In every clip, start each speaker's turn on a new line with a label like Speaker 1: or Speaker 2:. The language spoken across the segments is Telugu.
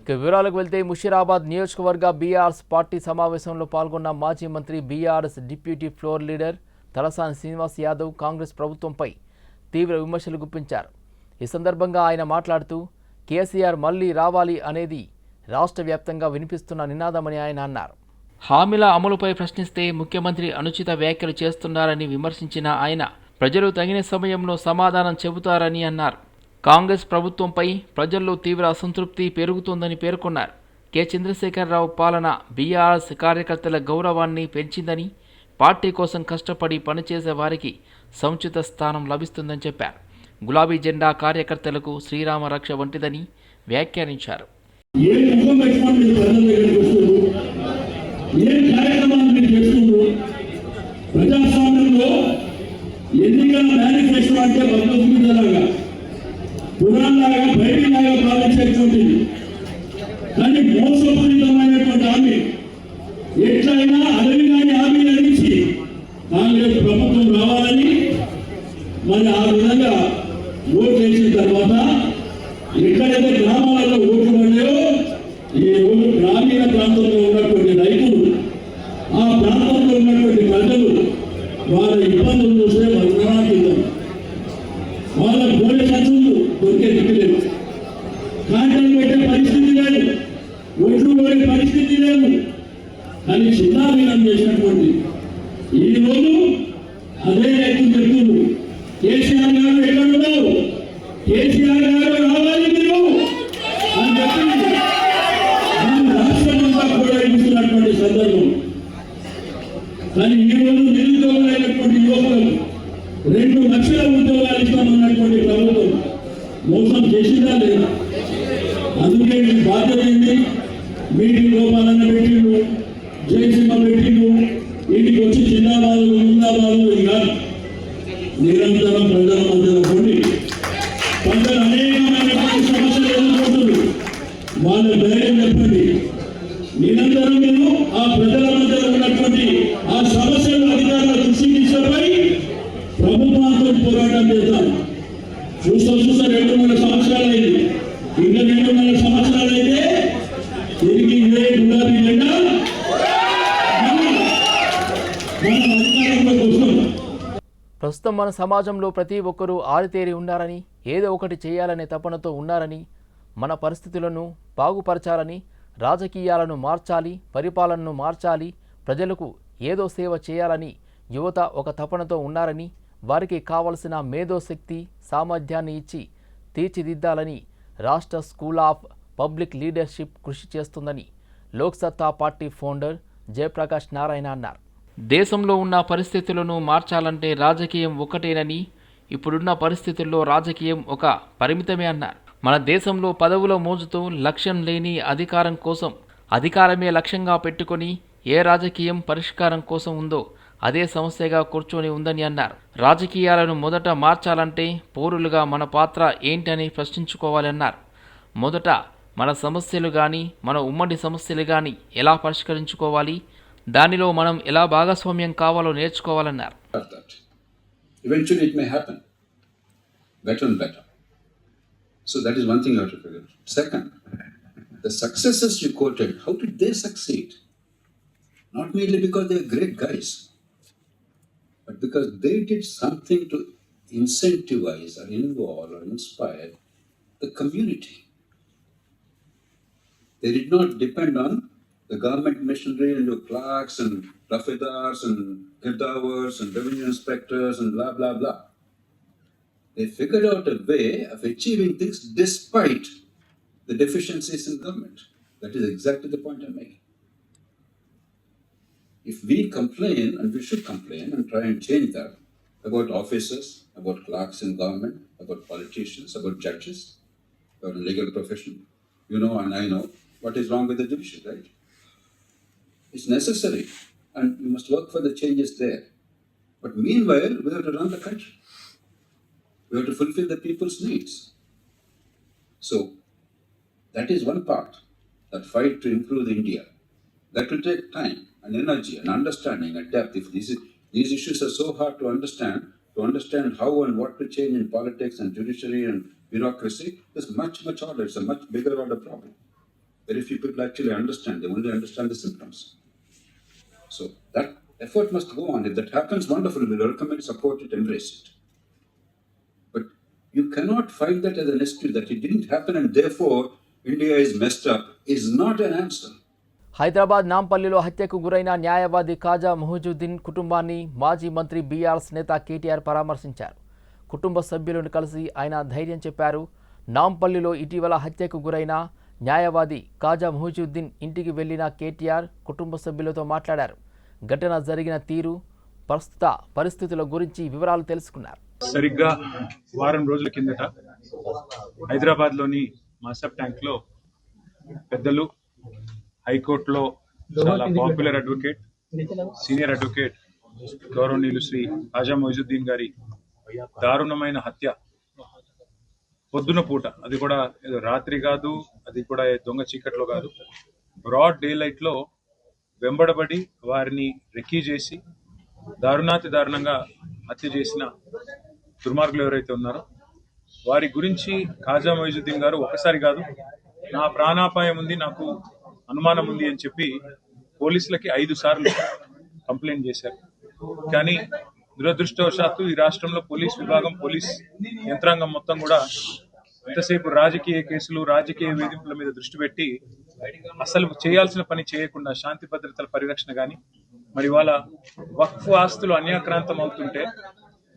Speaker 1: ఇక వివరాలకు వెళ్తే ముషీరాబాద్ నియోజకవర్గ బీఆర్ఎస్ పార్టీ సమావేశంలో పాల్గొన్న మాజీ మంత్రి BRS deputy floor leader Talasani Srinivas Yadav Congress ప్రభుత్వంపై తీవ్ర విమర్శలు గుప్పించారు. ఈ సందర్భంగా ఆయన మాట్లాడుతూ కేసీఆర్ మళ్లీ రావాలి అనేది రాష్ట్ర వ్యాప్తంగా వినిపిస్తున్న నినాదమని ఆయన అన్నారు. హామీల అమలుపై ప్రశ్నిస్తే ముఖ్యమంత్రి అనుచిత వ్యాఖ్యలు చేస్తున్నారని విమర్శించిన ఆయన ప్రజలు తగిన సమయంలో సమాధానం చెబుతారని అన్నారు. కాంగ్రెస్ ప్రభుత్వంపై ప్రజల్లో తీవ్ర అసంతృప్తి పెరుగుతోందని పేర్కొన్నారు. కె చంద్రశేఖరరావు పాలన బీఆర్ఎస్ కార్యకర్తల గౌరవాన్ని పెంచిందని, పార్టీ కోసం కష్టపడి పనిచేసే వారికి సముచిత స్థానం లభిస్తుందని చెప్పారు. గులాబీ జెండా కార్యకర్తలకు శ్రీరామ రక్ష వంటిదని వ్యాఖ్యానించారు.
Speaker 2: పురాణలాగా బయటిలాగా భావించేటువంటిది, కానీ మోసపూరితమైనటువంటి హామీ. ఎట్లయినా అడవి కాని హామీలు అందించి కాంగ్రెస్ ప్రభుత్వం రావాలని మరి ఆ విధంగా ఓటు వేసిన తర్వాత ఎక్కడైతే గ్రామాలలో ఓట్లు పడ్డాయో ఈ రోజు గ్రామీణ ప్రాంతంలో ఉన్నటువంటి రైతులు, ఆ ప్రాంతంలో ఉన్నటువంటి ప్రజలు వాళ్ళ ఇబ్బందులు చూస్తే వర్ణనాతీతం. వాళ్ళ గోడె ఖర్చులు దొరికే దిక్కు లేదు, కాంట్రాక్ట్ పెట్టే పరిస్థితి లేదు, ఒడ్లు పోయే పరిస్థితి లేదు. కానీ చిన్నాభిన్నం చేసినటువంటి ఈ రోజు అదే రైతులు చెప్తున్నారు, కేసీఆర్ గారు ఎక్కడ ఉన్నారు, కేసీఆర్ గారు రావాలి మీరు అని చెప్పి రాష్ట్రమంతా కూడా ఇస్తున్నటువంటి సందర్భం. కానీ ఈ రోజు నిరుద్యోగులైనటువంటి యువకులకు 2 లక్షల ఉద్యోగాలు ఇస్తామన్నటువంటి ప్రభుత్వం మోసం చేసిందా లేదా? అందుకే మీ బాధ్యత ఏంటి? మీటింగ్ లోపాలన్న పెట్టిండు, జయసింహ పెట్టిండు, ఇంటికి వచ్చి జిందాబాదులు ముందాబాదులు కాదు. నిరంతరం ప్రజల మధ్యలో ఉండి ప్రజలు అనేకమైనటువంటి సమస్యలు ఎదుర్కొంటున్నారు. వాళ్ళ ధైర్యం చెప్పండి. నిరంతరం మీరు ఆ ప్రజల మధ్యలో ఉన్నటువంటి ఆ సమస్యలు అధికారుల దృష్టి తీసుకుపోయి ప్రభుత్వంతో పోరాటం చేద్దాం. చూస్తూ 2-3 సంవత్సరాలు అయింది. ఇంకా 2-3 సంవత్సరాలు అయితే తిరిగి ఇదే గులాబీ జెండా మనం అధికారంలోకి వస్తాం.
Speaker 1: ప్రస్తుతం మన సమాజంలో ప్రతి ఒక్కరూ ఆరితేరి ఉన్నారని, ఏదో ఒకటి చేయాలనే తపనతో ఉన్నారని, మన పరిస్థితులను బాగుపరచాలని, రాజకీయాలను మార్చాలి, పరిపాలనను మార్చాలి, ప్రజలకు ఏదో సేవ చేయాలని యువత ఒక తపనతో ఉన్నారని, వారికి కావలసిన మేధోశక్తి సామర్థ్యాన్ని ఇచ్చి తీర్చిదిద్దాలని రాష్ట్ర స్కూల్ ఆఫ్ పబ్లిక్ లీడర్షిప్ కృషి చేస్తుందని లోక్సత్తా పార్టీ ఫౌండర్ జయప్రకాష్ నారాయణ అన్నారు. దేశంలో ఉన్న పరిస్థితులను మార్చాలంటే రాజకీయం ఒకటేనని, ఇప్పుడున్న పరిస్థితుల్లో రాజకీయం ఒక పరిమితమే అన్నారు. మన దేశంలో పదవుల మోజుతో లక్ష్యం లేని అధికారం కోసం, అధికారమే లక్ష్యంగా పెట్టుకొని ఏ రాజకీయం పరిష్కారం కోసం ఉందో అదే సమస్యగా కూర్చొని ఉందని అన్నారు. రాజకీయాలను మొదట మార్చాలంటే పౌరులుగా మన పాత్ర ఏంటని ప్రశ్నించుకోవాలన్నారు. మొదట మన సమస్యలు కానీ, మన ఉమ్మడి సమస్యలు కానీ ఎలా పరిష్కరించుకోవాలి, దానిలో మనం ఎలా భాగస్వామ్యం కావాలో నేర్చుకోవాలన్నారు.
Speaker 3: Eventually it may happen better and better. So that is one thing you have to figure out. Second, the successes you quoted, how did they succeed? Not merely because they are great guys, but because they did something to incentivize or involve or inspire the community. They did not depend on the government machinery and your clerks and rafidars and girdawars and revenue inspectors and blah, blah, blah. They figured out a way of achieving things despite the deficiencies in government. That is exactly the point I'm making. If we complain, and we should complain and try and change that, about officers, about clerks in government, about politicians, about judges, about the legal profession, you know and I know what is wrong with the judiciary, right? It's necessary, and we must work for the changes there. But meanwhile, we have to run the country. We have to fulfill the people's needs. So, that is one part, that fight to improve India. That will take time and energy and understanding and depth. If these issues are so hard to understand how and what to change in politics and judiciary and bureaucracy, there's much harder. It's a much bigger order problem. very few people actually understand. They only understand the symptoms. So that effort must go on. If that happens, wonderful. We welcome it, support it, embrace it. But you cannot find that as an excuse that it didn't happen and therefore India is messed up is not an answer.
Speaker 1: Hyderabad నాంపల్లిలో హత్యకు గురైన న్యాయవాది ఖాజా మొహిజుద్దీన్ కుటుంబాన్ని మాజీ మంత్రి బీఆర్ఎస్ నేత కేటీఆర్ పరామర్శించారు. కుటుంబ సభ్యులను కలిసి ఆయన ధైర్యం చెప్పారు. నాంపల్లిలో ఇటీవల హత్యకు గురైన న్యాయవాది ఖాజా మొహిజుద్దీన్ ఇంటికి వెళ్లిన కేటీఆర్ కుటుంబ సభ్యులతో మాట్లాడారు. ఘటన జరిగిన తీరు, ప్రస్తుత పరిస్థితుల గురించి వివరాలు తెలుసుకున్నారు.
Speaker 4: సరిగ్గా వారం రోజుల కిందట హైదరాబాద్లోని మాసబ్ ట్యాంక్లో పెద్దలు, హైకోర్టులో చాలా పాపులర్ అడ్వకేట్, సీనియర్ అడ్వకేట్ గౌరవనీయులు శ్రీ ఖాజా మొహిజుద్దీన్ గారి దారుణమైన హత్య పొద్దున పూట, అది కూడా ఏదో రాత్రి కాదు, అది కూడా దొంగ చీకట్లో కాదు, బ్రాడ్ డే లైట్ లో వెంబడబడి వారిని రెక్కీ చేసి దారుణాతి దారుణంగా హత్య చేసిన దుర్మార్గులు ఎవరైతే ఉన్నారో వారి గురించి ఖాజా మొహిజుద్దీన్ గారు ఒకసారి కాదు, నా ప్రాణాపాయం ఉంది, నాకు అనుమానం ఉంది అని చెప్పి పోలీసులకి 5 సార్లు కంప్లైంట్ చేశారు. కానీ దురదృష్టవశాత్తు ఈ రాష్ట్రంలో పోలీస్ విభాగం, పోలీస్ యంత్రాంగం మొత్తం కూడా ఎంతసేపు రాజకీయ కేసులు, రాజకీయ వేధింపుల మీద దృష్టి పెట్టి అసలు చేయాల్సిన పని చేయకుండా శాంతి భద్రతల పరిరక్షణ కానీ, మరి వాళ్ళ వక్ఫ్ ఆస్తులు అన్యాక్రాంతం అవుతుంటే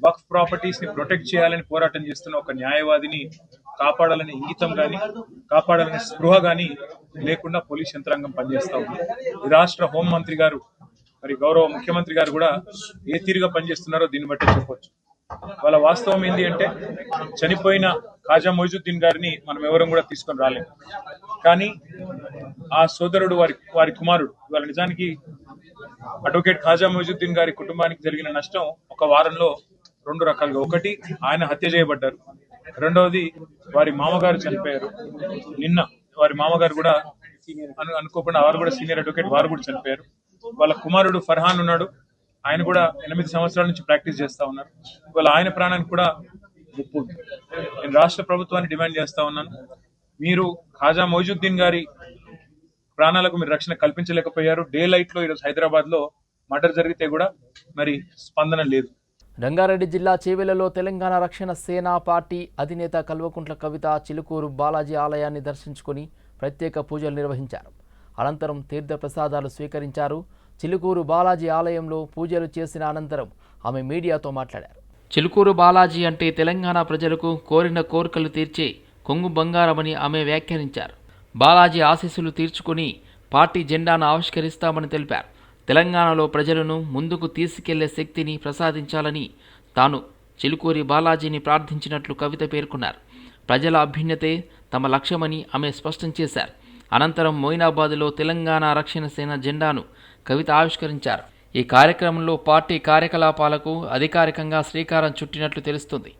Speaker 4: వక్ఫ్ ప్రాపర్టీస్ ని ప్రొటెక్ట్ చేయాలని పోరాటం చేస్తున్న ఒక న్యాయవాదిని కాపాడాలని ఇంగితం గాని, కాపాడాలనే స్పృహ గాని లేకుండా పోలీస్ యంత్రాంగం పనిచేస్తా ఉంది. ఈ రాష్ట్ర హోంమంత్రి గారు, మరి గౌరవ ముఖ్యమంత్రి గారు కూడా ఏ తీరుగా పనిచేస్తున్నారో దీన్ని బట్టి చెప్పొచ్చు. వాళ్ళ వాస్తవం ఏంటి అంటే, చనిపోయిన ఖాజా మొహిజుద్దీన్ గారిని మనం ఎవరం కూడా తీసుకొని రాలేము. కానీ ఆ సోదరుడు, వారి కుమారుడు, వాళ్ళ నిజానికి అడ్వకేట్ ఖాజా మొహిజుద్దీన్ గారి కుటుంబానికి జరిగిన నష్టం ఒక వారంలో 2 రకాలుగా. ఒకటి, ఆయన హత్య చేయబడ్డారు. రెండవది, వారి మామగారు చనిపోయారు. నిన్న వారి మామగారు కూడా అనుకోకుండా, వారు కూడా సీనియర్ అడ్వకేట్, వారు కూడా చనిపోయారు. వాళ్ళ కుమారుడు ఫర్హాన్ ఉన్నాడు, ఆయన కూడా 8 సంవత్సరాల నుంచి ప్రాక్టీస్ చేస్తా ఉన్నారు. వాళ్ళ ఆయన ప్రాణానికి కూడా ముప్పు ఉంది. నేను రాష్ట్ర ప్రభుత్వాన్ని డిమాండ్ చేస్తా ఉన్నాను, మీరు ఖాజా మొహిజుద్దీన్ గారి ప్రాణాలకు మీరు రక్షణ కల్పించలేకపోయారు. డే లైట్ లో ఈరోజు హైదరాబాద్ లో మర్డర్ జరిగితే కూడా మరి స్పందన లేదు.
Speaker 1: రంగారెడ్డి జిల్లా చేవెళ్లలో తెలంగాణ రక్షణ సేన పార్టీ అధినేత కల్వకుంట్ల కవిత చిలుకూరు బాలాజీ ఆలయాన్ని దర్శించుకుని ప్రత్యేక పూజలు నిర్వహించారు. అనంతరం తీర్థ ప్రసాదాలు స్వీకరించారు. చిలుకూరు బాలాజీ ఆలయంలో పూజలు చేసిన అనంతరం ఆమె మీడియాతో మాట్లాడారు. చిలుకూరు బాలాజీ అంటే తెలంగాణ ప్రజలకు కోరిన కోరికలు తీర్చే కొంగు బంగారమని ఆమె వ్యాఖ్యానించారు. బాలాజీ ఆశీస్సులు తీర్చుకుని పార్టీ జెండాను ఆవిష్కరిస్తామని తెలిపారు. తెలంగాణలో ప్రజలను ముందుకు తీసుకెళ్లే శక్తిని ప్రసాదించాలని తాను చిలుకూరి బాలాజీని ప్రార్థించినట్లు కవిత పేర్కొన్నారు. ప్రజల అభ్యున్నతే తమ లక్ష్యమని ఆమె స్పష్టం చేశారు. అనంతరం మొయినాబాద్లో తెలంగాణ రక్షణ సేన జెండాను కవిత ఆవిష్కరించారు. ఈ కార్యక్రమంలో పార్టీ కార్యకలాపాలకు అధికారికంగా శ్రీకారం చుట్టినట్లు తెలుస్తుంది.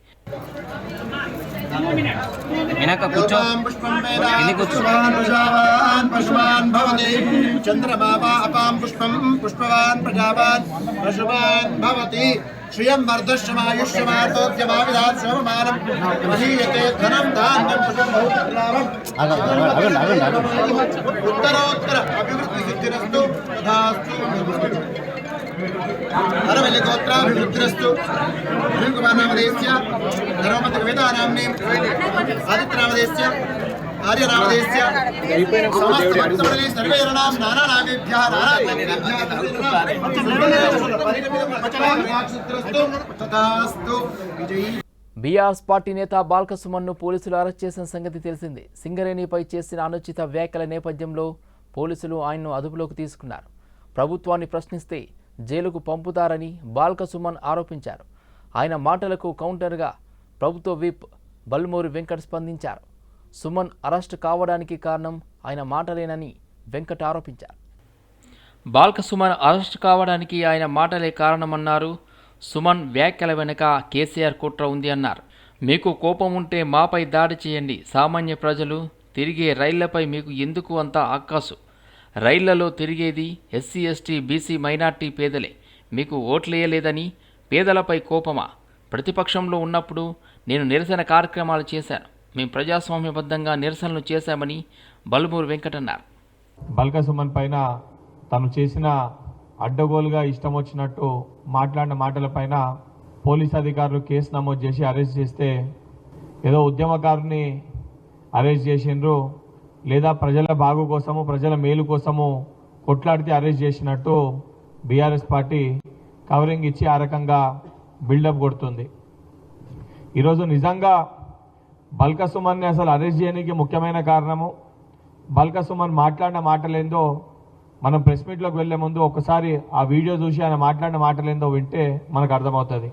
Speaker 5: श्रियं वर्धश्रमायुष्यमारोग्यमाविधात् शोभमानं महीयते धनं धान्यं पुष्पं बहुलाभम् उत्तरोत्तर अभिवृद्धिसिद्धिरस्तु तथास्तु हरवल्लिगोत्राभिवृद्धिरस्तु अनिलकुमारनामधेयस्य धर्मपतिकवितानाम्नीं आदित्यनामधेयस्य आर्यनामधेयस्य समस्तभक्तमण्डली सर्वे जनानां नानानामेभ्यः तथास्तु विजयी.
Speaker 1: బీఆర్ఎస్ పార్టీ నేత బాల్కసుమన్ను పోలీసులు అరెస్ట్ చేసిన సంగతి తెలిసిందే. సింగరేణిపై చేసిన అనుచిత వ్యాఖ్యల నేపథ్యంలో పోలీసులు ఆయన్ను అదుపులోకి తీసుకున్నారు. ప్రభుత్వాన్ని ప్రశ్నిస్తే జైలుకు పంపుతారని బాల్కసుమన్ ఆరోపించారు. ఆయన మాటలకు కౌంటర్గా ప్రభుత్వ విప్ బల్మూరి వెంకట్ స్పందించారు. సుమన్ అరెస్టు కావడానికి కారణం ఆయన మాటలేనని వెంకట్ ఆరోపించారు. బాల్కసుమన్ అరెస్టు కావడానికి ఆయన మాటలే కారణమన్నారు. సుమన్ వ్యాఖ్యల వెనుక కేసీఆర్ కుట్ర ఉంది అన్నారు. మీకు కోపం ఉంటే మాపై దాడి చేయండి. సామాన్య ప్రజలు తిరిగే రైళ్లపై మీకు ఎందుకు అంత అక్కాసు? రైళ్లలో తిరిగేది ఎస్సీ, ఎస్టీ, బీసీ, మైనార్టీ పేదలే. మీకు ఓట్లేయలేదని పేదలపై కోపమా? ప్రతిపక్షంలో ఉన్నప్పుడు నేను నిరసన కార్యక్రమాలు చేశాను. మేము ప్రజాస్వామ్యబద్ధంగా నిరసనలు చేశామని బలుమూరు వెంకట్ అన్నారు.
Speaker 6: బల్క సుమన్ పైన తను చేసిన అడ్డగోలుగా ఇష్టం వచ్చినట్టు మాట్లాడిన మాటలపైన పోలీస్ అధికారులు కేసు నమోదు చేసి అరెస్ట్ చేస్తే ఏదో ఉద్యమకారుని అరెస్ట్ చేసిండ్రు లేదా ప్రజల బాగు కోసము ప్రజల మేలు కోసము కొట్లాడితే అరెస్ట్ చేసినట్టు బీఆర్ఎస్ పార్టీ కవరింగ్ ఇచ్చి ఆ రకంగా బిల్డప్ కొడుతుంది. ఈరోజు నిజంగా బల్క సుమన్ని అసలు అరెస్ట్ చేయడానికి ముఖ్యమైన కారణము బల్క సుమన్ మాట్లాడిన మాటలేందో మనం ప్రెస్ మీట్లోకి వెళ్లే ముందు ఒకసారి ఆ వీడియో చూసి ఆయన మాట్లాడిన మాటలేందో వింటే మనకు అర్థమవుతుంది.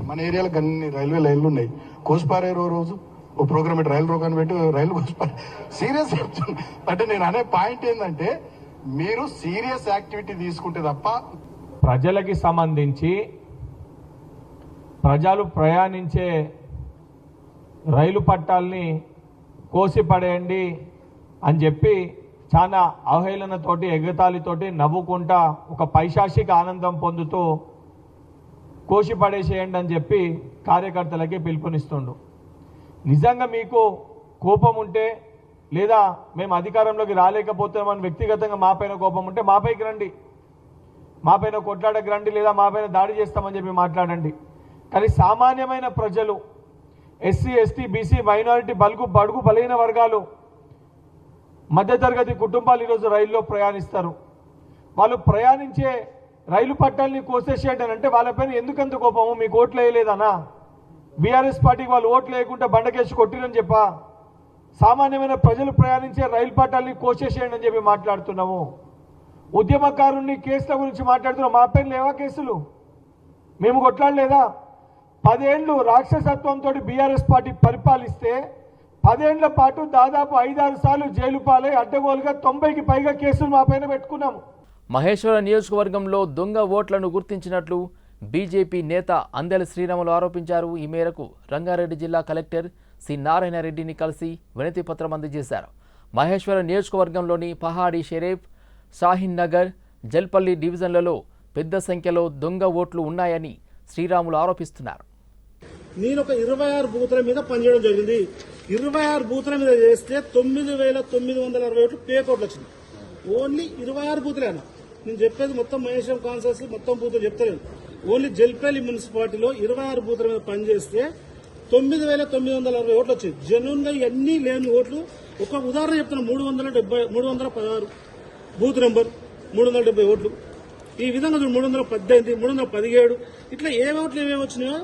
Speaker 7: మన ఏరియాలో అన్ని రైల్వే లైన్లు ఉన్నాయి. కోసిపారే రోజు ఓ ప్రోగ్రామ్ రైలు రోగాన్ని పెట్టి రైలు కోసిపారే సీరియస్. అంటే నేను అనే పాయింట్ ఏంటంటే మీరు సీరియస్ యాక్టివిటీ తీసుకుంటే తప్ప
Speaker 6: ప్రజలకి సంబంధించి ప్రజలు ప్రయాణించే రైలు పట్టాలని కోసిపడేయండి అని చెప్పి చాలా అవహేళనతోటి ఎగతాళితోటి నవ్వుకుంటా ఒక పైశాచిక ఆనందం పొందుతూ కోసిపడేసేయండి అని చెప్పి కార్యకర్తలకి పిలుపునిస్తుండు. నిజంగా మీకు కోపం ఉంటే లేదా మేము అధికారంలోకి రాలేకపోతున్నామని వ్యక్తిగతంగా మాపైన కోపం ఉంటే మాపైకి రండి, మాపైన కొట్లాడకు రండి, లేదా మాపైన దాడి చేస్తామని చెప్పి మాట్లాడండి. కానీ సామాన్యమైన ప్రజలు ఎస్సీ ఎస్టీ బీసీ మైనారిటీ బడుగు బలహీన వర్గాలు మధ్యతరగతి కుటుంబాలు ఈరోజు రైల్లో ప్రయాణిస్తారు. వాళ్ళు ప్రయాణించే రైలు పట్టాలని కోసేసేయండి అంటే వాళ్ళపైన ఎందుకంత కోపము? మీకు ఓట్లు వేయలేదనా? బీఆర్ఎస్ పార్టీకి వాళ్ళు ఓట్లు వేయకుండా బండకేసి కొట్టిరని చెప్పా? సామాన్యమైన ప్రజలు ప్రయాణించే రైలు పట్టాలని కోసేసేయండి అని చెప్పి మాట్లాడుతున్నాము. ఉద్యమకారుల్ని కేసుల గురించి మాట్లాడుతున్నాం. మా పైన లేవా కేసులు? మేము కొట్లాడలేదా? 10 ఏళ్ళు రాక్షసత్వంతో బీఆర్ఎస్ పార్టీ పరిపాలిస్తే 10 ఏళ్ల పాటు దాదాపు 5-6 సార్లు జైలు పాలై అడ్డగోలుగా 90కి పైగా కేసులు మా పైన పెట్టుకున్నాము.
Speaker 1: మహేశ్వర నియోజకవర్గంలో దొంగ ఓట్లను గుర్తించినట్లు బీజేపీ నేత అందెల శ్రీరాములు ఆరోపించారు. ఈ మేరకు రంగారెడ్డి జిల్లా కలెక్టర్ సి నారాయణ రెడ్డిని కలిసి వినతి పత్రం అందజేశారు. మహేశ్వర నియోజకవర్గంలోని పహాడీ షరీఫ్, షాహీన్ నగర్, జల్పల్లి డివిజన్లలో పెద్ద సంఖ్యలో దొంగ ఓట్లు ఉన్నాయని శ్రీరాములు ఆరోపిస్తున్నారు.
Speaker 5: నేను ఒక 26 బూతుల మీద పనిచేయడం జరిగింది. 26 బూతుల మీద చేస్తే 9,960 ఓట్లు పేక్ ఓట్లు వచ్చింది. ఓన్లీ 26 బూతులేనా? నేను చెప్పేది మొత్తం మహేశ్వరం కాన్స్టిట్యూన్సీ మొత్తం బూతులు చెప్తలేను. ఓన్లీ జల్పల్లి మున్సిపాలిటీలో 26 బూతుల మీద పనిచేస్తే 9,960 ఓట్లు వచ్చాయి. జనూన్ గా ఇవన్నీ లేని ఓట్లు. ఒక ఉదాహరణ చెప్తున్నా, 316 బూత్ నెంబర్ 370 ఓట్లు. ఈ విధంగా 318, 317 ఇట్లా ఏ ఓట్లు ఏమేమి వచ్చినాయో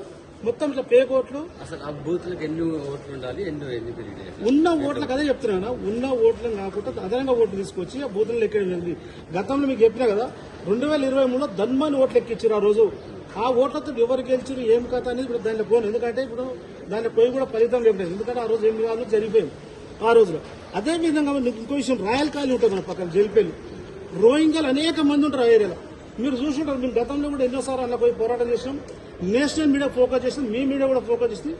Speaker 5: మొత్తం ఇట్లా పేక్ ఓట్లు.
Speaker 8: అసలు ఆ బూత్లకు ఎన్ని ఓట్లు ఉండాలి, ఎన్ని పెరిగినాయి?
Speaker 5: ఉన్న ఓట్లకు అదే చెప్తున్నా, ఉన్న ఓట్లను కాకుండా అదనంగా ఓట్లు తీసుకొచ్చి ఆ బూత్లను లెక్కడం జరిగింది. గతంలో మీకు చెప్పినా కదా, 2023లో ధన్మాని ఓట్లు ఎక్కించారు. ఆ రోజు ఆ ఓట్లతో ఎవరు గెలిచారు ఏం కథ అనేది ఇప్పుడు దాంట్లో పోను. ఎందుకంటే ఇప్పుడు దాంట్లో పోయి కూడా ఫలితం లేకపోయింది. ఎందుకంటే ఆ రోజు ఏం కావాలో జరిగిపోయింది ఆ రోజులో. అదే విధంగా ఇంకో విషయం, రాయల్ కాలనీ ఉంటుంది మన పక్కన జల్పల్లి. రోహింగ్యాలు అనేక మంది ఉంటారు ఆ ఏరియాలో. మీరు చూసుకుంటారు. మేము గతంలో కూడా ఎన్నోసార్లు అలా పోయి పోరాటం చేసినాం. నేషనల్ మీడియా ఫోకస్ చేసింది, మీ మీడియా కూడా ఫోకస్ చేసింది.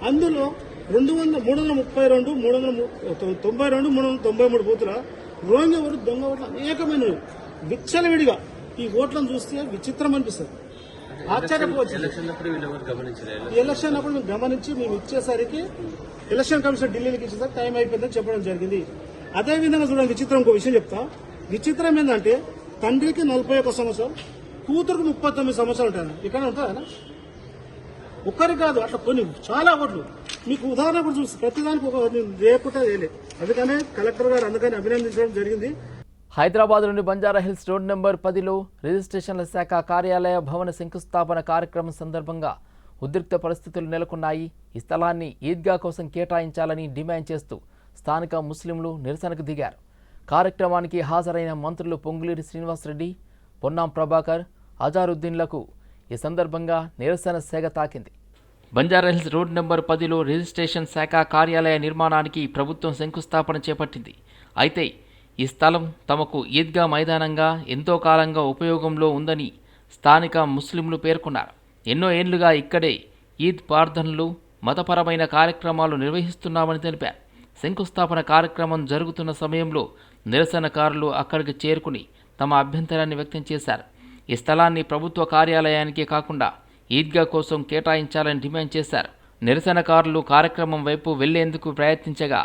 Speaker 5: అందులో 332, 392, 393 బూతుల రోహింగ్యా ఓట్లు దొంగ ఓట్లు అనేకమైన విచ్చలవిడిగా. ఈ ఓట్లను చూస్తే విచిత్రం అనిపిస్తుంది, ఆశ్చర్యపోవచ్చు. ఎలక్షన్ అప్పుడు మేము గమనించి మేము ఇచ్చేసరికి ఎలక్షన్ కమిషన్ ఢిల్లీకి ఇచ్చేసరికి టైం అయిపోయిందని చెప్పడం జరిగింది. అదేవిధంగా చూడండి, విచిత్రం ఇంకో విషయం చెప్తా. విచిత్రం ఏంటంటే తండ్రికి 41 సంవత్సరం, కూతురుకు 39 సంవత్సరాలు ఉంటాయి. ఇక్కడ ఉంటుందా? ఒక్కరి కాదు, అట్లా కొన్ని చాలా ఓట్లు. మీకు ఉదాహరణ కూడా చూసి ప్రతిదానికి ఒక లేకుండా వేయలేదు. అందుకనే కలెక్టర్ గారు అందుకని అభినందించడం జరిగింది.
Speaker 1: హైదరాబాద్లోని బంజారా హిల్స్ రోడ్ నెంబర్ 10లో రిజిస్ట్రేషన్ల శాఖ కార్యాలయ భవన శంకుస్థాపన కార్యక్రమం సందర్భంగా ఉద్రిక్త పరిస్థితులు నెలకొన్నాయి. ఈ స్థలాన్ని ఈద్గా కోసం కేటాయించాలని డిమాండ్ చేస్తూ స్థానిక ముస్లింలు నిరసనకు దిగారు. కార్యక్రమానికి హాజరైన మంత్రులు పొంగులేటి శ్రీనివాసరెడ్డి, పొన్నాం ప్రభాకర్, అజారుద్దీన్లకు ఈ సందర్భంగా నిరసన సెగ తాకింది. బంజారాహిల్స్ రోడ్ నెంబర్ 10లో రిజిస్ట్రేషన్ శాఖ కార్యాలయ నిర్మాణానికి ప్రభుత్వం శంకుస్థాపన చేపట్టింది. అయితే ఈ స్థలం తమకు ఈద్గా మైదానంగా ఎంతో కాలంగా ఉపయోగంలో ఉందని స్థానిక ముస్లింలు పేర్కొన్నారు. ఎన్నో ఏళ్లుగా ఇక్కడే ఈద్ ప్రార్థనలు, మతపరమైన కార్యక్రమాలు నిర్వహిస్తున్నామని తెలిపారు. శంకుస్థాపన కార్యక్రమం జరుగుతున్న సమయంలో నిరసనకారులు అక్కడికి చేరుకుని తమ అభ్యంతరాన్ని వ్యక్తం చేశారు. ఈ స్థలాన్ని ప్రభుత్వ కార్యాలయానికే కాకుండా ఈద్గా కోసం కేటాయించాలని డిమాండ్ చేశారు. నిరసనకారులు కార్యక్రమం వైపు వెళ్లేందుకు ప్రయత్నించగా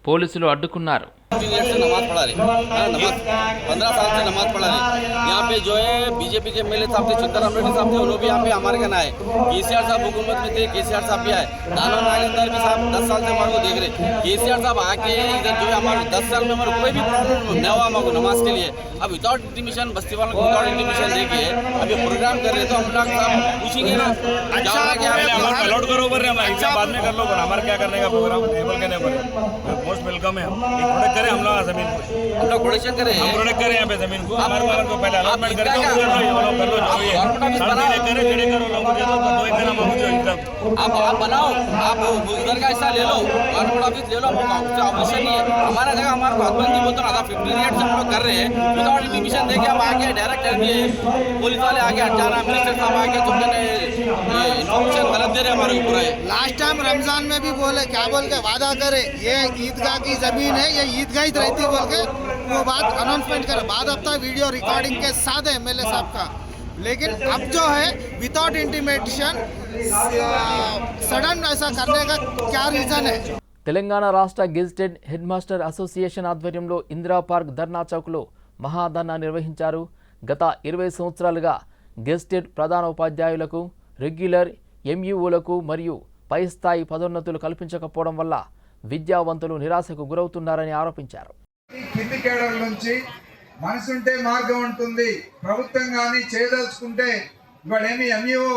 Speaker 1: పోలీసులు అడ్డుకున్నారు.
Speaker 8: नमाज पढ़ा रहे नमाज 15 साल से नमाज पढ़ा रहे। यहाँ पे जो है बीजेपी के एमएलए साहब थे, चित्तराम रेड्डी साहब थे, उन्होंने भी यहाँ पे हमारे कहना है। केसीआर साहब हुकूमत में थे, केसीआर साहब भी आए, दानव नागेंद्र भी साहब 10 साल से हमारे को देख रहे। केसीआर साहब आके इधर जो है हमारे 10 साल में हमारे कोई भी प्रॉब्लम न हुआ हमारे नमाज के लिए। अब विदाउट इंटीमेशन बस्ती वालों को विदाउट इंटीमेशन देखिए अभी प्रोग्राम कर रहे तो हम लोग साहब पूछेंगे ना
Speaker 9: अलॉट करो ऊपर बाद में कर लो, हमारे क्या करने का प्रोग्राम टेबल के ऊपर मोस्ट वेलकम है। प्रोडक्ट करें हम लोग जमीन को,
Speaker 8: हम लोग प्रोडक्शन करें,
Speaker 9: हम प्रोडक्ट करें यहाँ पे जमीन को, हमारे वालों को पहले अलॉटमेंट करके कर लो जो ये करे खड़े करो लोगों के तो एक दिन
Speaker 8: आप बनाओ, आप उधर का हिस्सा ले लो, गवर्नमेंट ऑफिस ले लो, ऑपरेशन नहीं है हमारा जगह हमारे को हदबंदी बोलते ना 50 रेट से हम लोग कर रहे हैं विदाउट इंटीमेशन देके हम आगे डायरेक्ट कर दिए। पुलिस वाले आगे हट जाना, मिनिस्टर साहब आगे तुमने इन्फॉर्मेशन गलत दे रहे हमारे ऊपर है।
Speaker 10: लास्ट टाइम रमजान में भी बोले क्या बोल के वादा करे ये ईदगाह की जमीन है, ये ईदगाह ही रहती बोल के वो बात अनाउंसमेंट करे। बाद हफ्ता वीडियो रिकॉर्डिंग के साथ है एमएलए साहब का, लेकिन अब जो है विदाउट इंटीमेशन सडन ऐसा करने का क्या रीजन है?
Speaker 1: తెలంగాణ రాష్ట్ర గెజిటెడ్ హెడ్ మాస్టర్ అసోసియేషన్ ఆధ్వర్యంలో ఇందిరా పార్క్ ధర్నా చౌక్లో మహాధర్నా నిర్వహించారు. గత 20 సంవత్సరాలుగా గెజిటెడ్ ప్రధాన ఉపాధ్యాయులకు, రెగ్యులర్ ఎంయూఓలకు మరియు పై స్థాయి పదోన్నతులు కల్పించకపోవడం వల్ల విద్యావంతులు నిరాశకు గురవుతున్నారని ఆరోపించారు.
Speaker 11: కింది కేడర్ నుంచి మనసుంటే మార్గం ఉంటుంది. ప్రభుత్వం కానీ చేయదలుచుకుంటే ఇవాళ ఏమి ఎంఈఓ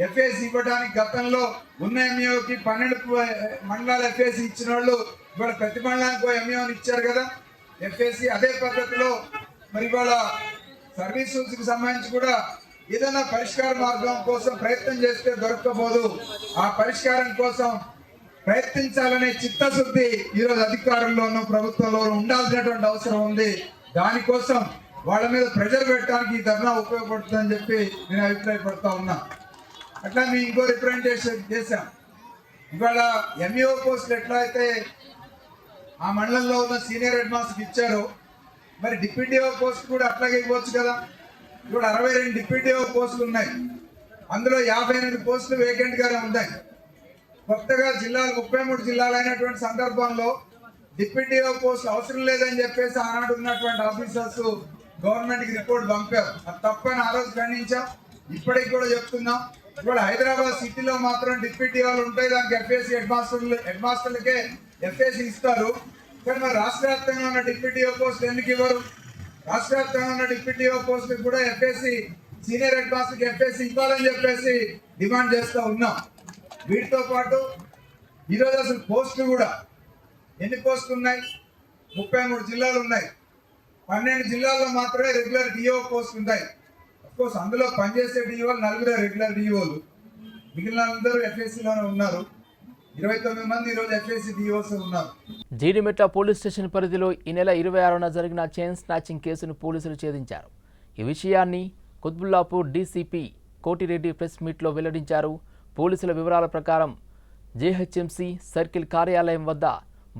Speaker 11: ఎఫ్ఏసి ఇవ్వడానికి గతంలో ఉన్న ఎంఈఓకి 12 మండలాల ఎఫ్ఏసి ఇచ్చిన వాళ్ళు ఇవాళ ప్రతి మండలానికి ఎంఈఓని ఇచ్చారు కదా ఎఫ్ఏసి. అదే పద్ధతిలో మరి ఇవాళ సర్వీస్ రూల్స్కి సంబంధించి కూడా ఏదైనా పరిష్కార మార్గం కోసం ప్రయత్నం చేస్తే దొరకకపోదు. ఆ పరిష్కారం కోసం ప్రయత్నించాలనే చిత్తశుద్ధి ఈరోజు అధికారుల్లోనూ ప్రభుత్వంలోనూ ఉండాల్సినటువంటి అవసరం ఉంది. దానికోసం వాళ్ళ మీద ప్రెజర్ పెట్టడానికి ఈ ధర్నా ఉపయోగపడుతుందని చెప్పి నేను అభిప్రాయపడతా ఉన్నా. అట్లా మేము ఇంకో రిప్రజెంటేషన్ చేశాం. ఇవాళ ఎంఈఓ పోస్టులు ఎట్లా అయితే ఆ మండలంలో ఉన్న సీనియర్ హెడ్ మాస్టర్కి ఇచ్చారో మరి డిప్యూటీఓ పోస్ట్ కూడా అట్లాగే ఇవ్వచ్చు కదా. ఇప్పుడు 62 డిప్యూటీఓ పోస్టులు ఉన్నాయి, అందులో 58 పోస్టులు వేకెంట్గానే ఉన్నాయి. కొత్తగా జిల్లాలు 33 జిల్లాలు అయినటువంటి సందర్భంలో డిప్యూటీఓ పోస్ట్ అవసరం లేదని చెప్పేసి ఆనాడు ఉన్నటువంటి ఆఫీసర్స్ గవర్నమెంట్కి రిపోర్ట్ పంపారు. అది తప్పని ఆ రోజు ఖండించాం, ఇప్పటికి కూడా చెప్తున్నాం. ఇప్పుడు హైదరాబాద్ సిటీలో మాత్రం డిప్యూటీఓలు ఉంటాయి, దానికి ఎఫ్ఏసి హెడ్ మాస్టర్లకే ఎఫ్ఏసి ఇస్తారు. కానీ మరి రాష్ట్ర వ్యాప్తంగా ఉన్న డిప్యూటీఓ పోస్టులు ఎందుకు ఇవ్వరు? రాష్ట్ర వ్యాప్తంగా ఉన్న డిప్యూటీఓ పోస్టులకు కూడా ఎఫ్ఏసి సీనియర్ హెడ్ మాస్టర్కి ఎఫ్ఏసి ఇవ్వాలని చెప్పేసి డిమాండ్ చేస్తూ ఉన్నాం. వీటితో పాటు ఈరోజు అసలు పోస్టులు కూడా ఎన్ని పోస్టులు ఉన్నాయి? 33 జిల్లాలు ఉన్నాయి. 12 జిల్లాల్లో మాత్రమే రెగ్యులర్ డిఓ పోస్టులు ఉన్నాయి. అఫ్కోర్స్ అందులో పనిచేసే డిఓలు 4 రెగ్యులర్ డిఓలు, మిగిలిన అందరూ ఎఫ్ఏసీలోనే ఉన్నారు. 29 మంది ఈరోజు ఎఫ్ఏసీ డిఓస్ ఉన్నారు.
Speaker 1: జీడిమెట్ల పోలీస్ స్టేషన్ పరిధిలో ఈ నెల 26న జరిగిన చైన్ స్నాచింగ్ కేసును పోలీసులు ఛేదించారు. ఈ విషయాన్ని కుత్బుల్లాపూర్ డీసీపీ కోటిరెడ్డి ప్రెస్ మీట్లో వెల్లడించారు. పోలీసుల వివరాల ప్రకారం జేహెచ్ఎంసీ సర్కిల్ కార్యాలయం వద్ద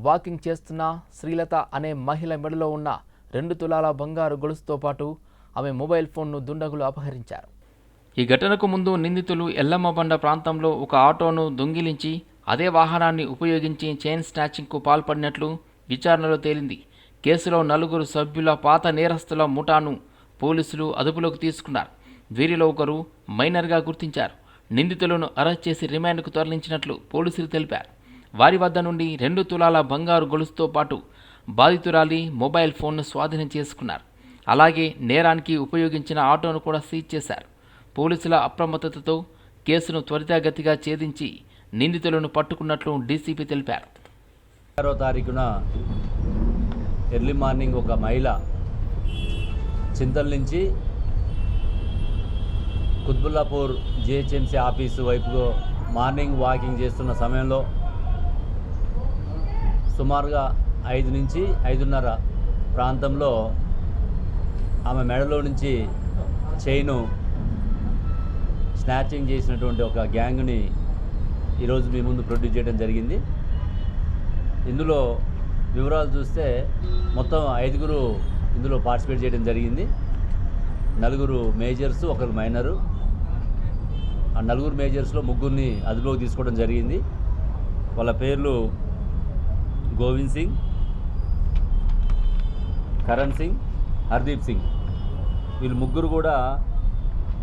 Speaker 1: వాకింగ్ చేస్తున్న శ్రీలత అనే మహిళ మెడలో ఉన్న 2 తులాల బంగారు గొలుసుతో పాటు ఆమె మొబైల్ ఫోన్ను దుండగులు అపహరించారు. ఈ ఘటనకు ముందు నిందితులు ఎల్లమ్మబండ ప్రాంతంలో ఒక ఆటోను దొంగిలించి అదే వాహనాన్ని ఉపయోగించి చైన్ స్నాచింగ్కు పాల్పడినట్లు విచారణలో తేలింది. కేసులో 4 సభ్యుల పాత నేరస్తుల ముఠాను పోలీసులు అదుపులోకి తీసుకున్నారు. వీరిలో ఒకరు మైనర్గా గుర్తించారు. నిందితులను అరెస్ట్ చేసి రిమాండ్కు తరలించినట్లు పోలీసులు తెలిపారు. వారి వద్ద నుండి 2 తులాల బంగారు గొలుసుతో పాటు బాధితురాలి మొబైల్ ఫోన్ను స్వాధీనం చేసుకున్నారు. అలాగే నేరానికి ఉపయోగించిన ఆటోను కూడా సీజ్ చేశారు. పోలీసుల అప్రమత్తతతో కేసును త్వరితగతిగా ఛేదించి నిందితులను పట్టుకున్నట్లు డీసీపీ తెలిపారు.
Speaker 12: 6వ తారీఖున ఎర్లీ మార్నింగ్ ఒక మహిళ చింతల నుంచి కుత్బుల్లాపూర్ జిహెచ్ఎంసీ ఆఫీసు వైపుకు మార్నింగ్ వాకింగ్ చేస్తున్న సమయంలో సుమారుగా 5 నుంచి 5:30 ప్రాంతంలో ఆమె మెడలో నుంచి చైను స్నాచింగ్ చేసినటువంటి ఒక గ్యాంగ్ని ఈరోజు మీ ముందు ప్రొడ్యూస్ చేయడం జరిగింది. ఇందులో వివరాలు చూస్తే మొత్తం 5గురు ఇందులో పార్టిసిపేట్ చేయడం జరిగింది. 4 మేజర్స్, 1 మైనరు. ఆ 4 మేజర్స్లో 3 అదుపులోకి తీసుకోవడం జరిగింది. వాళ్ళ పేర్లు గోవింద్ సింగ్, కరణ్ సింగ్, హర్దీప్ సింగ్ వీళ్ళు ముగ్గురు కూడా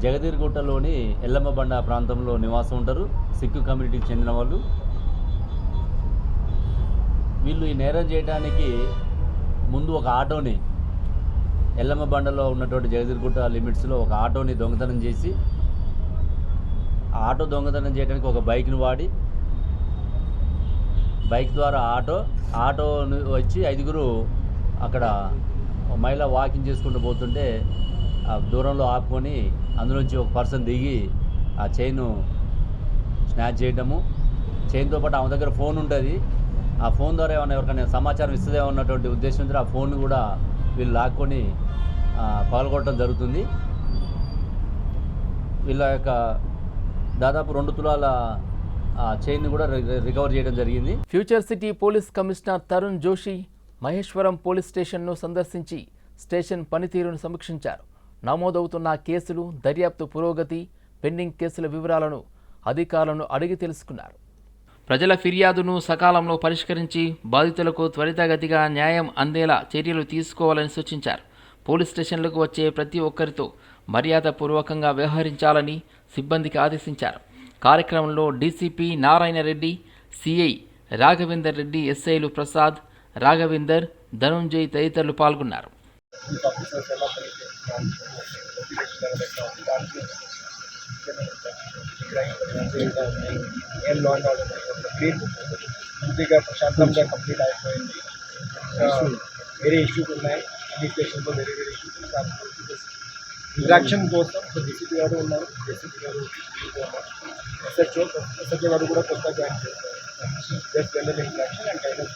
Speaker 12: జగదీర్గుట్టలోని ఎల్లమ్మబండ ప్రాంతంలో నివాసం ఉంటారు. సిక్కు కమ్యూనిటీకి చెందిన వాళ్ళు. వీళ్ళు ఈ నేరం చేయడానికి ముందు ఒక ఆటోని ఎల్లమ్మబండలో ఉన్నటువంటి జగదీర్గుట్ట లిమిట్స్లో ఒక ఆటోని దొంగతనం చేసి, ఆ ఆటో దొంగతనం చేయడానికి ఒక బైక్ని వాడి, బైక్ ద్వారా ఆటో వచ్చి 5గురు అక్కడ మహిళ వాకింగ్ చేసుకుంటూ పోతుంటే ఆ దూరంలో ఆపుకొని అందులోంచి ఒక పర్సన్ దిగి ఆ చైన్ స్నాచ్ చేయడము. చైన్తో పాటు ఆమె దగ్గర ఫోన్ ఉంటుంది. ఆ ఫోన్ ద్వారా ఏమైనా ఎవరికైనా సమాచారం ఇస్తుందేమో ఉన్నటువంటి ఉద్దేశంతో ఆ ఫోన్ కూడా వీళ్ళు లాక్కొని పగలగొట్టడం జరుగుతుంది. వీళ్ళ యొక్క దాదాపు 2 తులాల చైన్ కూడా రికవర్ చేయడం జరిగింది.
Speaker 1: Future city police commissioner Tarun Joshi Maheshwaram police స్టేషన్ను సందర్శించి స్టేషన్ పనితీరును సమీక్షించారు. నమోదవుతున్న కేసులు, దర్యాప్తు పురోగతి, పెండింగ్ కేసుల వివరాలను అధికారులను అడిగి తెలుసుకున్నారు. ప్రజల ఫిర్యాదును సకాలంలో పరిష్కరించి బాధితులకు త్వరితగతిగా న్యాయం అందేలా చర్యలు తీసుకోవాలని సూచించారు. పోలీస్ స్టేషన్లకు వచ్చే ప్రతి ఒక్కరితో మర్యాదపూర్వకంగా వ్యవహరించాలని సిబ్బందికి ఆదేశించారు. కార్యక్రమంలో డీసీపీ నారాయణ రెడ్డి, సిఐ రాఘవేందర్ రెడ్డి, ఎస్ఐలు ప్రసాద్, రాఘవేందర్, ధనుంజయ్ తదితరులు పాల్గొన్నారు.
Speaker 5: పూర్తిగా ప్రశాంతంగా కంప్లీట్ అయిపోయింది. వేరే ఇష్యూస్ ఉన్నాయి అన్ని స్టేషన్లో, వేరే ఇష్యూస్. ఇంట్రాక్షన్ కోసం డీసీపీ గారు ఉన్నారు, డీసీపీ గారు ఎస్హెచ్ఓ గారు కూడా కొత్త జాయిన్ చేస్తారు. Just general interaction and guidance.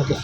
Speaker 5: Okay.